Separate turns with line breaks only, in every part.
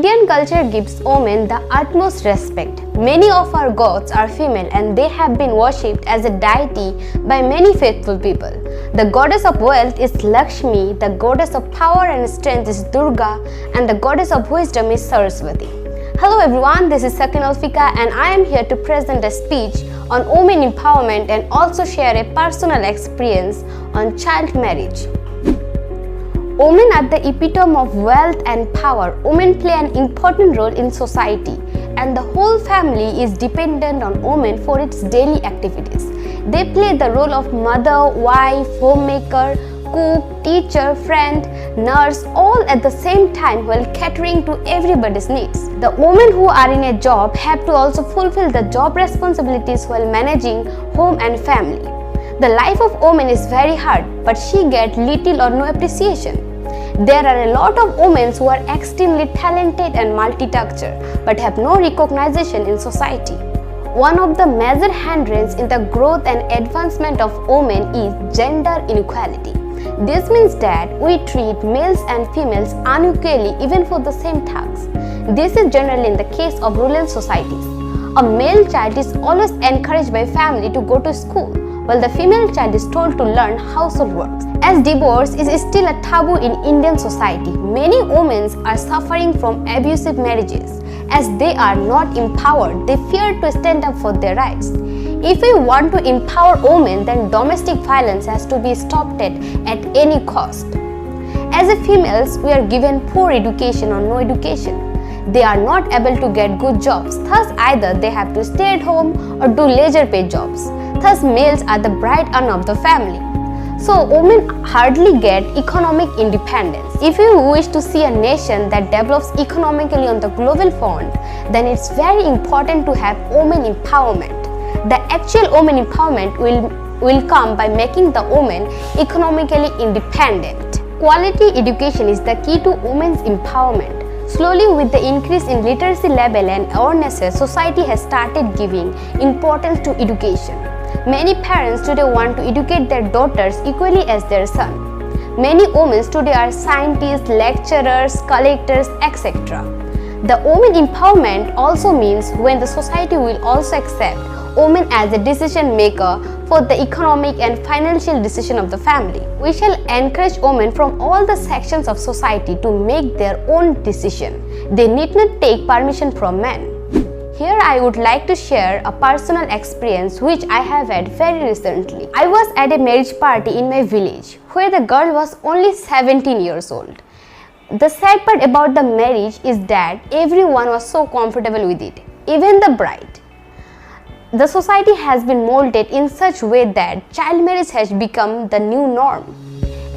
Indian culture gives women the utmost respect. Many of our gods are female and they have been worshipped as a deity by many faithful people. The goddess of wealth is Lakshmi, the goddess of power and strength is Durga, and the goddess of wisdom is Saraswati. Hello everyone, this is Sakin Alfika and I am here to present a speech on women empowerment and also share a personal experience on child marriage. Women are the epitome of wealth and power. Women play an important role in society and the whole family is dependent on women for its daily activities. They play the role of mother, wife, homemaker, cook, teacher, friend, nurse, all at the same time while catering to everybody's needs. The women who are in a job have to also fulfill the job responsibilities while managing home and family. The life of women is very hard, but she gets little or no appreciation. There are a lot of women who are extremely talented and multitasker, but have no recognition in society. One of the major hindrances in the growth and advancement of women is gender inequality. This means that we treat males and females unequally even for the same tasks. This is generally in the case of rural societies. A male child is always encouraged by family to go to school, while the female child is told to learn household works. As divorce is still a taboo in Indian society, many women are suffering from abusive marriages. As they are not empowered, they fear to stand up for their rights. If we want to empower women, then domestic violence has to be stopped at any cost. As a females, we are given poor education or no education. They are not able to get good jobs, thus either they have to stay at home or do leisure paid jobs. Thus males are the breadwinner of the family. So women hardly get economic independence. If you wish to see a nation that develops economically on the global front, then it's very important to have women empowerment. The actual women empowerment will come by making the woman economically independent. Quality education is the key to women's empowerment. Slowly, with the increase in literacy level and awarenesses, society has started giving importance to education. Many parents today want to educate their daughters equally as their son. Many women today are scientists, lecturers, collectors, etc. The women empowerment also means when the society will also accept women as a decision maker for the economic and financial decision of the family. We shall encourage women from all the sections of society to make their own decision. They need not take permission from men. Here I would like to share a personal experience which I have had very recently. I was at a marriage party in my village where the girl was only 17 years old. The sad part about the marriage is that everyone was so comfortable with it, even the bride. The society has been molded in such a way that child marriage has become the new norm.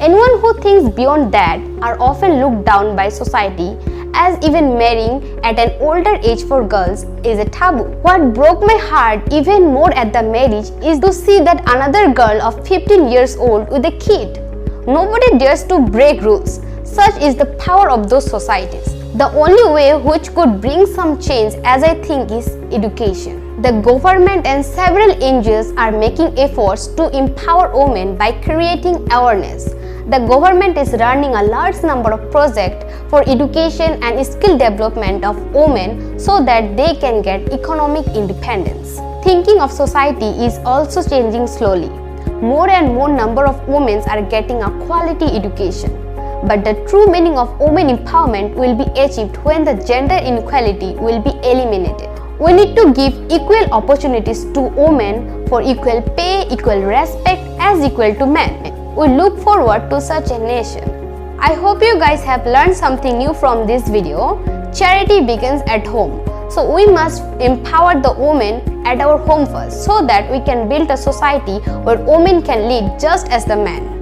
Anyone who thinks beyond that are often looked down by society, as even marrying at an older age for girls is a taboo. What broke my heart even more at the marriage is to see that another girl of 15 years old with a kid. Nobody dares to break rules. Such is the power of those societies. The only way which could bring some change, as I think, is education. The government and several NGOs are making efforts to empower women by creating awareness. The government is running a large number of projects for education and skill development of women so that they can get economic independence. Thinking of society is also changing slowly. More and more number of women are getting a quality education. But the true meaning of women empowerment will be achieved when the gender inequality will be eliminated. We need to give equal opportunities to women for equal pay, equal respect as equal to men. We look forward to such a nation. I hope you guys have learned something new from this video. Charity begins at home. So we must empower the women at our home first so that we can build a society where women can lead just as the men.